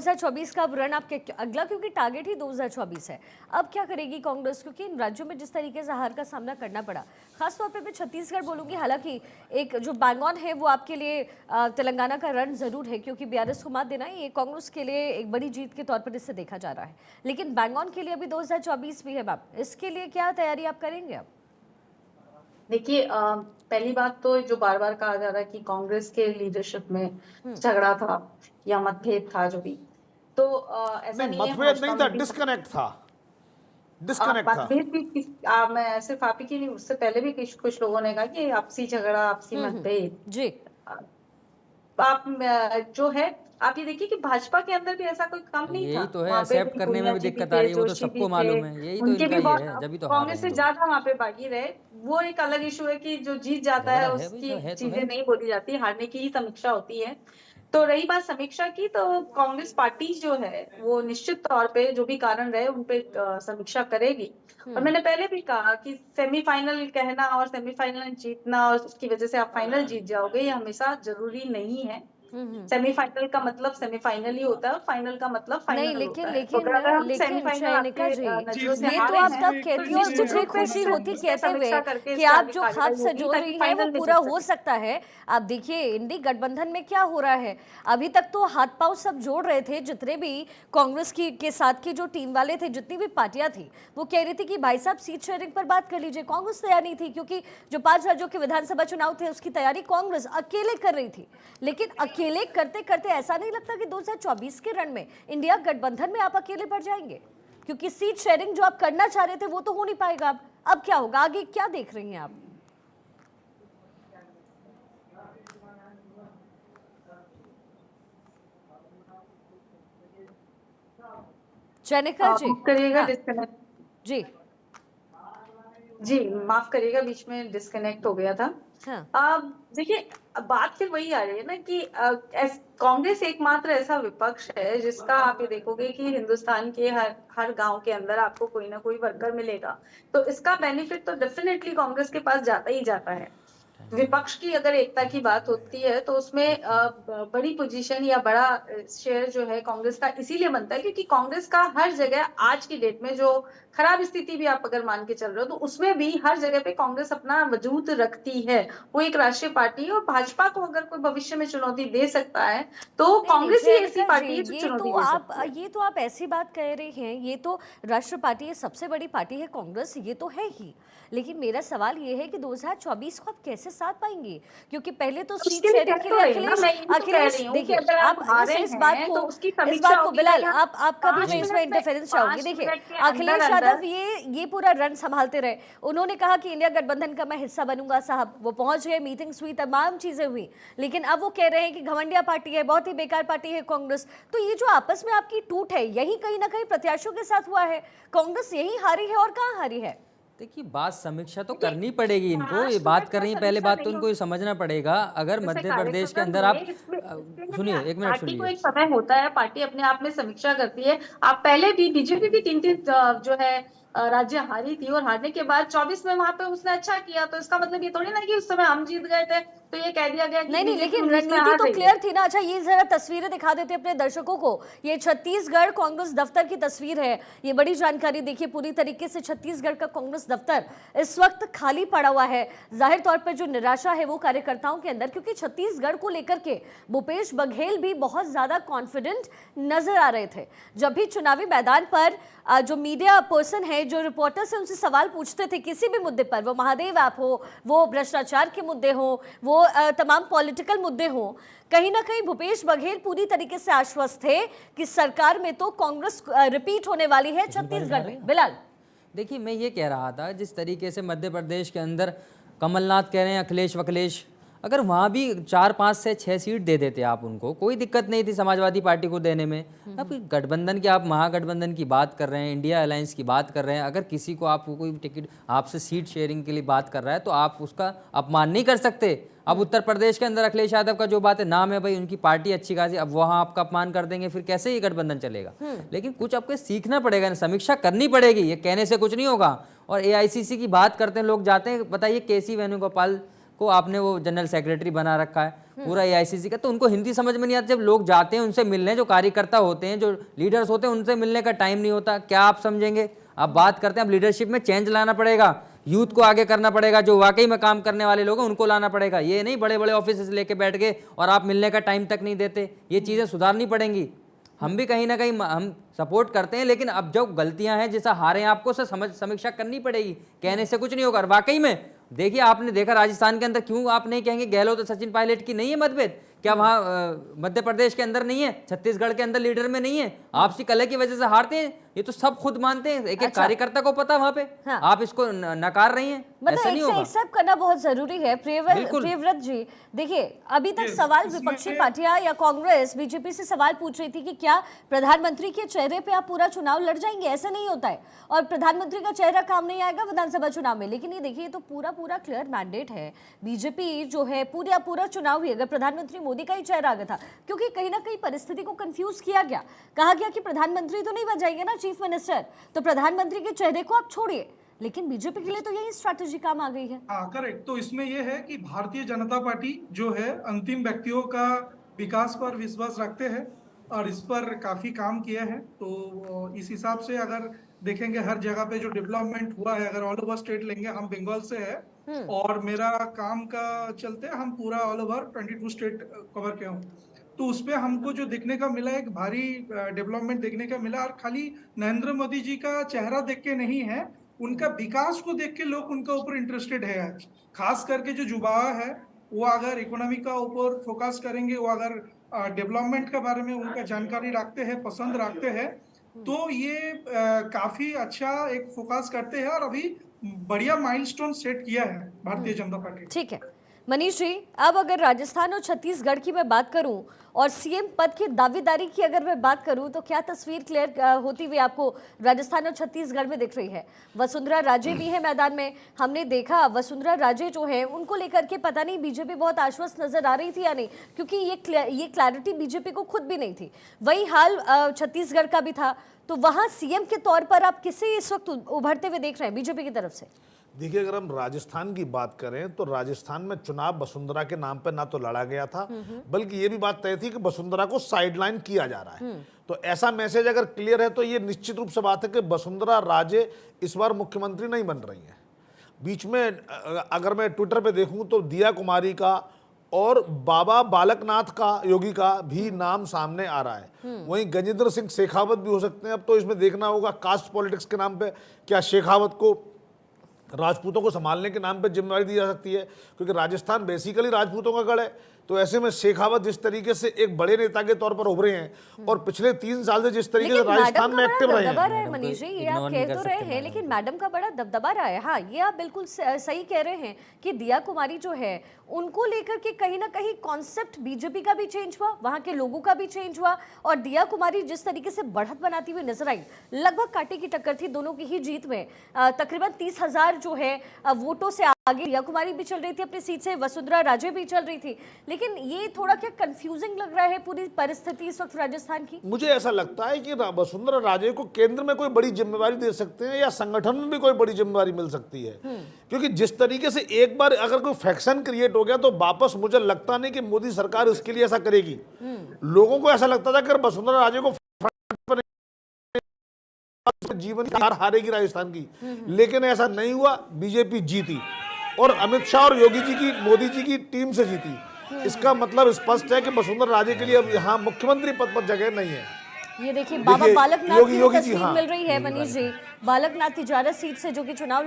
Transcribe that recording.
2024 का अब रन आप अगला, क्योंकि टारगेट ही 2024 है, अब क्या करेगी कांग्रेस? क्योंकि इन राज्यों में जिस तरीके से हार का सामना करना पड़ा, खासतौर पे मैं छत्तीसगढ़ बोलूंगी, हालांकि एक जो बैंग ऑन है वो आपके लिए तेलंगाना का रन जरूर है, क्योंकि बीआरएस को मात देना ये कांग्रेस के लिए एक बड़ी जीत के तौर पर इससे देखा जा रहा है। लेकिन बैंग ऑन के लिए अभी 2024 भी है मैम, इसके लिए क्या तैयारी आप करेंगे अब? देखिए, पहली बात तो जो बार बार कहा जा रहा है कि कांग्रेस के लीडरशिप में झगड़ा था या मतभेद था, जो भी, तो ऐसा नहीं है। मतभेद नहीं था, भाजपा में डिस्कनेक्ट था, डिस्कनेक्ट था। मतभेद भी मैं सिर्फ आप ही की नहीं, उससे पहले भी कुछ लोगों ने कहा कि आपसी झगड़ा, आपसी मतभेद जी। आप जो है, आप ये देखिए कि भाजपा के अंदर भी ऐसा कोई कम नहीं था। यही तो है, वहाँ पे एक्सेप्ट करने में भी पूनिया जी दिक्कत भी आ थे, रही है, वो तो जोशी भी सबको थे, मालूम है। यही तो उनके इनका भी ये बहुत, है, जब तो हार रहे कांग्रेस हैं से लोग। ज्यादा वहाँ पे बागी रहे। वो एक अलग इशू है कि जो जीत जाता है झगड़ा है भाई, उसकी जो है तो चीजें है। नहीं बोली जाती, हारने की ही समीक्षा होती है। तो रही बात समीक्षा की, तो कांग्रेस पार्टी जो है वो निश्चित तौर पे जो भी कारण रहे उन पे समीक्षा करेगी। और मैंने पहले भी कहा कि सेमीफाइनल कहना और सेमीफाइनल जीतना और उसकी वजह से आप फाइनल जीत जाओगे, ये हमेशा जरूरी नहीं है। सेमीफाइनल का मतलब सेमीफाइनल ही होता है और फाइनल का मतलब नहीं, फाइनल लेकिन होता है। तो लेकिन अगर हम लेकिन सेमीफाइनल चयनिका आपके जी, नजरों से ये तो हारे आप हैं, तब कहती तो हो और निश्चित मुझे रूप से खुशी होती उससे कहते हुए समीक्षा करके कि इससे आप आगे जो ख्वाब कार्यवाही होगी संजो ताकि रही हैं वो फाइनल में पूरा जीत हो सके। सकता है। आप देखिए इंडी गठबंधन में क्या हो रहा है, अभी तक तो हाथ पांव सब जोड़ रहे थे, जितने भी कांग्रेस की के साथ की जो टीम वाले थे, जितनी भी पार्टियां थी, वो कह रही थी कि भाई साहब सीट शेयरिंग पर बात कर लीजिए। कांग्रेस तैयार नहीं थी, क्योंकि जो 5 राज्यों के विधानसभा चुनाव थे उसकी तैयारी कांग्रेस अकेले कर रही थी। लेकिन अकेले करते करते ऐसा नहीं लगता कि 2024 के रण में इंडिया गठबंधन में आप अकेले पड़ जाएंगे? क्योंकि सीट शेयरिंग जो आप करना चाह रहे थे वो तो हो नहीं पाएगा। अब क्या होगा, आगे क्या देख रही हैं आप? चयनिका जी, करिएगा हाँ डिस्कनेक्ट। जी, जी, माफ करिएगा, बीच में डिस्कनेक्ट हो गया था। हाँ देखिए, बात फिर वही आ रही है ना कि कांग्रेस एकमात्र ऐसा विपक्ष है जिसका आप ये देखोगे कि हिंदुस्तान के हर हर गांव के अंदर आपको कोई ना कोई वर्कर मिलेगा। तो इसका बेनिफिट तो डेफिनेटली कांग्रेस के पास जाता ही जाता है। विपक्ष की अगर एकता की बात होती है तो उसमें बड़ी पोजीशन या बड़ा शेयर जो है कांग्रेस का इसीलिए बनता है क्योंकि कांग्रेस का हर जगह आज की डेट में जो खराब स्थिति भी आप अगर मान के चल रहे हो तो उसमें भी हर जगह पे कांग्रेस अपना वजूद रखती है। वो एक राष्ट्रीय पार्टी है और भाजपा को अगर कोई भविष्य में चुनौती दे सकता है तो नहीं नहीं कांग्रेस ही ऐसी जयनिका जी, पार्टी है जो चुनौती दे सकती है। ये तो आप ऐसी बात कह रही हैं, ये तो राष्ट्र पार्टी, ये सबसे बड़ी पार्टी है कांग्रेस, ये तो है ही। लेकिन मेरा सवाल ये है कि 2024 को आप कैसे साथ पाएंगे? क्योंकि पहले तो सीट उसके लिए शेयरिंग कह के तो लिए रही हूँ ना, मैं यही तो कह अखिलेश रही हूँ कि देखिए, अगर आप हारे इस हैं तो उसकी समीक्षा बात को होगी बिलाल, या आप कभी मैं 5 इसमें मिनट में इंटरफेरेंस 5 चाहूंगी। देखिए मिनट के अखिलेश अंदर यादव अंदर ये पूरा रन संभालते रहे, उन्होंने कहा कि इंडिया गठबंधन का मैं हिस्सा बनूंगा साहब, वो पहुंच गए, मीटिंग्स हुई, तमाम चीजें हुई, लेकिन अब वो कह रहे हैं कि घमंडिया पार्टी है, बहुत ही बेकार पार्टी है कांग्रेस। तो ये जो आपस में आपकी टूट है, यही कहीं ना कहीं प्रत्याशियों के साथ हुआ है, कांग्रेस यही हारी है और कहाँ हारी है? देखिए, बात समीक्षा तो करनी पड़ेगी इनको, ये बात कर रही है, पहले बात तो इनको ये समझना पड़ेगा। अगर मध्य प्रदेश के अंदर आप सुनिए, एक मिनट पार्टी को सुनिए। एक समय होता है, पार्टी अपने आप में समीक्षा करती है। आप पहले भी बीजेपी भी 3-3 जो है राज्य हारी थी और हारने के बाद 24 में वहां पे उसने अच्छा किया, तो इसका मतलब ये थोड़ी ना कि उस समय हम जीत गए थे तो ये कह दिया गया कि नहीं, बीजेपी लेकिन 19 में रणनीति हार तो रही है। क्लियर थी ना। अच्छा, ये जरा तस्वीरें दिखा देते अपने दर्शकों को। ये छत्तीसगढ़ कांग्रेस दफ्तर की तस्वीर है, ये बड़ी जानकारी। देखिए पूरी तरीके से छत्तीसगढ़ का कांग्रेस दफ्तर इस वक्त खाली पड़ा हुआ है। जाहिर तौर पर जो निराशा है वो कार्यकर्ताओं के अंदर, क्योंकि छत्तीसगढ़ को लेकर के भूपेश बघेल भी बहुत ज्यादा कॉन्फिडेंट नजर आ रहे थे। जब भी चुनावी मैदान पर जो मीडिया पर्सन है, जो रिपोर्टर्स है, उनसे सवाल पूछते थे किसी भी मुद्दे पर, वो महादेव ऐप हो, वो भ्रष्टाचार के मुद्दे हो, वो तमाम पॉलिटिकल मुद्दे हो, कहीं ना कहीं भूपेश बघेल पूरी तरीके से आश्वस्त थे कि सरकार में तो कांग्रेस रिपीट होने वाली है छत्तीसगढ़ में। बिलाल, देखिए, मैं ये कह रहा था, जिस तरीके से मध्य प्रदेश के अंदर कमलनाथ कह रहे हैं अखिलेश वखिलेश, अगर वहाँ भी 4, 5 से 6 सीट दे देते आप उनको, कोई दिक्कत नहीं थी समाजवादी पार्टी को देने में। अब गठबंधन की, आप महागठबंधन की बात कर रहे हैं, इंडिया अलायंस की बात कर रहे हैं, अगर किसी को आपको कोई टिकट आपसे सीट शेयरिंग के लिए बात कर रहा है तो आप उसका अपमान नहीं कर सकते। अब उत्तर प्रदेश के अंदर अखिलेश यादव का जो बात है, नाम है भाई, उनकी पार्टी अच्छी खासी, अब वहाँ आपका अपमान कर देंगे, फिर कैसे ये गठबंधन चलेगा? लेकिन कुछ आपको सीखना पड़ेगा, समीक्षा करनी पड़ेगी, ये कहने से कुछ नहीं होगा। और एआईसीसी की बात करते हैं लोग, जाते हैं, बताइए केसी वेणुगोपाल को आपने वो जनरल सेक्रेटरी बना रखा है पूरा एआईसीसी का, तो उनको हिंदी समझ में नहीं आती। जब लोग जाते हैं उनसे मिलने, जो कार्यकर्ता होते हैं, जो लीडर्स होते हैं, उनसे मिलने का टाइम नहीं होता। क्या आप समझेंगे? आप बात करते हैं अब लीडरशिप में चेंज लाना पड़ेगा, यूथ को आगे करना पड़ेगा, जो वाकई में काम करने वाले लोग हैं उनको लाना पड़ेगा। ये नहीं बड़े बड़े ऑफिस लेके बैठ गए और आप मिलने का टाइम तक नहीं देते। ये चीज़ें सुधारनी पड़ेंगी। हम भी कहीं ना कहीं हम सपोर्ट करते हैं, लेकिन अब जो गलतियां हैं, जैसा हारे हैं, आपको से समीक्षा करनी पड़ेगी। कहने से कुछ नहीं होगा। और वाकई में देखिए, आपने देखा राजस्थान के अंदर, क्यों आप नहीं कहेंगे गहलोत और सचिन पायलट की नहीं है मतभेद? क्या वहाँ मध्य प्रदेश के अंदर नहीं है? छत्तीसगढ़ के अंदर लीडर में नहीं है? आपसी कलह की वजह से हारते हैं, ये तो सब खुद मानते हैं। एक एक कार्यकर्ता को पता वहाँ पे। हाँ। आप इसको नकार रही हैं, ऐसा नहीं होगा। एक्सेप्ट करना बहुत जरूरी है। प्रियव्रत जी, देखिए अभी तक सवाल विपक्षी पार्टियां या कांग्रेस बीजेपी से सवाल पूछ रही थी कि क्या प्रधानमंत्री के चेहरे पे आप पूरा चुनाव लड़ जाएंगे? ऐसा नहीं होता है, और प्रधानमंत्री का चेहरा काम नहीं आएगा विधानसभा चुनाव में। लेकिन ये देखिए, तो पूरा क्लियर मैंडेट है। बीजेपी जो है पूरा चुनाव ही अगर प्रधानमंत्री मोदी का ही चेहरा आ गया था, क्योंकि कहीं ना कहीं परिस्थिति को कंफ्यूज किया गया। कहा गया कि प्रधानमंत्री तो नहीं बन जाएंगे ना चीफ मिनिस्टर, तो प्रधानमंत्री के चेहरे को आप छोड़िए। लेकिन बीजेपी के लिए तो यही स्ट्रैटेजी काम आ गई है। हाँ, करेक्ट। तो इसमें यह है कि भारतीय जनता पार्टी जो है अंतिम व्यक्तियों का विकास पर विश्वास रखते हैं और इस पर काफी काम किया है। तो इस हिसाब से अगर देखेंगे हर जगह पे जो डेवलपमेंट हुआ है, अगर ऑल ओवर स्टेट लेंगे, हम बंगाल से है और मेरा काम का चलते हम पूरा ऑल ओवर 22 स्टेट कवर किया हूँ। तो उसपे हमको जो देखने का मिला, एक भारी डेवलपमेंट देखने का मिला। और खाली नरेंद्र मोदी जी का चेहरा देख के नहीं है, उनका विकास को देख के लोग उनका ऊपर इंटरेस्टेड है। आज खास करके जो युवा है, वो अगर इकोनॉमी का ऊपर फोकस करेंगे, वो अगर डेवलपमेंट के बारे में उनका जानकारी रखते हैं, पसंद रखते हैं, तो ये काफी अच्छा एक फोकस करते हैं और अभी बढ़िया माइलस्टोन सेट किया है भारतीय जनता पार्टी। ठीक है मनीष जी, अब अगर राजस्थान और छत्तीसगढ़ की मैं बात करूं और सीएम पद की दावेदारी की अगर मैं बात करूं, तो क्या तस्वीर क्लियर होती हुई आपको राजस्थान और छत्तीसगढ़ में दिख रही है? वसुंधरा राजे भी है मैदान में। हमने देखा वसुंधरा राजे जो है उनको लेकर के पता नहीं बीजेपी बहुत आश्वस्त नजर आ रही थी या नहीं, क्योंकि ये क्लैरिटी बीजेपी को खुद भी नहीं थी। वही हाल छत्तीसगढ़ का भी था। तो वहां सीएम के तौर पर आप किसे इस वक्त उभरते हुए देख रहे हैं बीजेपी की तरफ से? देखिए, अगर हम राजस्थान की बात करें तो राजस्थान में चुनाव वसुंधरा के नाम पर ना तो लड़ा गया था, बल्कि ये भी बात तय थी कि वसुंधरा को साइडलाइन किया जा रहा है। तो ऐसा मैसेज अगर क्लियर है तो ये निश्चित रूप से बात है कि वसुंधरा राजे इस बार मुख्यमंत्री नहीं बन रही हैं। बीच में अगर मैं ट्विटर पे देखूं तो दिया कुमारी का और बाबा बालकनाथ का, योगी का भी नाम सामने आ रहा है। वहीं गजेंद्र सिंह शेखावत भी हो सकते हैं। अब तो इसमें देखना होगा कास्ट पॉलिटिक्स के नाम पे क्या शेखावत को राजपूतों को संभालने के नाम पे जिम्मेदारी दी जा सकती है, क्योंकि राजस्थान बेसिकली राजपूतों का गढ़ है। तो ऐसे में शेखावत जिस तरीके से एक बड़े नेता के तौर पर उभरे हैं और पिछले 3 साल से जिस तरीके से राजस्थान में एक्टिव रहे हैं, मनीष जी ये आप कह तो रहे हैं, लेकिन मैडम का बड़ा दबदबा रहा है। हाँ, ये आप बिल्कुल सही कह रहे हैं कि दिया कुमारी जो है उनको लेकर के कहीं ना कहीं कॉन्सेप्ट बीजेपी का भी चेंज हुआ, वहां के लोगों का भी चेंज हुआ। और दिया कुमारी जिस तरीके से बढ़त बनाती हुई नजर आई, लगभग कांटे की टक्कर थी दोनों की ही जीत में। तकरीबन 30,000 जो है वोटों से आगे दिया कुमारी भी चल रही थी अपनी सीट से, वसुंधरा राजे भी चल रही थी। लेकिन ये थोड़ा क्या कंफ्यूजिंग लग रहा है पूरी परिस्थिति इस वक्त राजस्थान की? मुझे ऐसा लगता है कि वसुंधरा राजे को केंद्र में कोई बड़ी जिम्मेवारी दे सकते हैं या संगठन में भी कोई बड़ी जिम्मेवारी मिल सकती है, क्योंकि जिस तरीके से एक बार अगर कोई फैक्शन क्रिएट हो गया तो वापस मुझे लगता नहीं कि मोदी सरकार उसके लिए ऐसा करेगी। लोगों को ऐसा लगता था कि वसुंधरा राजे को जीवन की हार हारेगी राजस्थान की, लेकिन ऐसा नहीं हुआ। बीजेपी जीती और अमित शाह और योगी जी की, मोदी जी की टीम से जीती। इसका मतलब स्पष्ट है कि वसुंधरा राजे के लिए अब यहाँ मुख्यमंत्री पद पर जगह नहीं है। ये देखिए बाबा बालकनाथ की योगी जी, तस्वीर हाँ, मिल रही है मनीष जी। बालकनाथ तिजारत सीट से जो कि चुनाव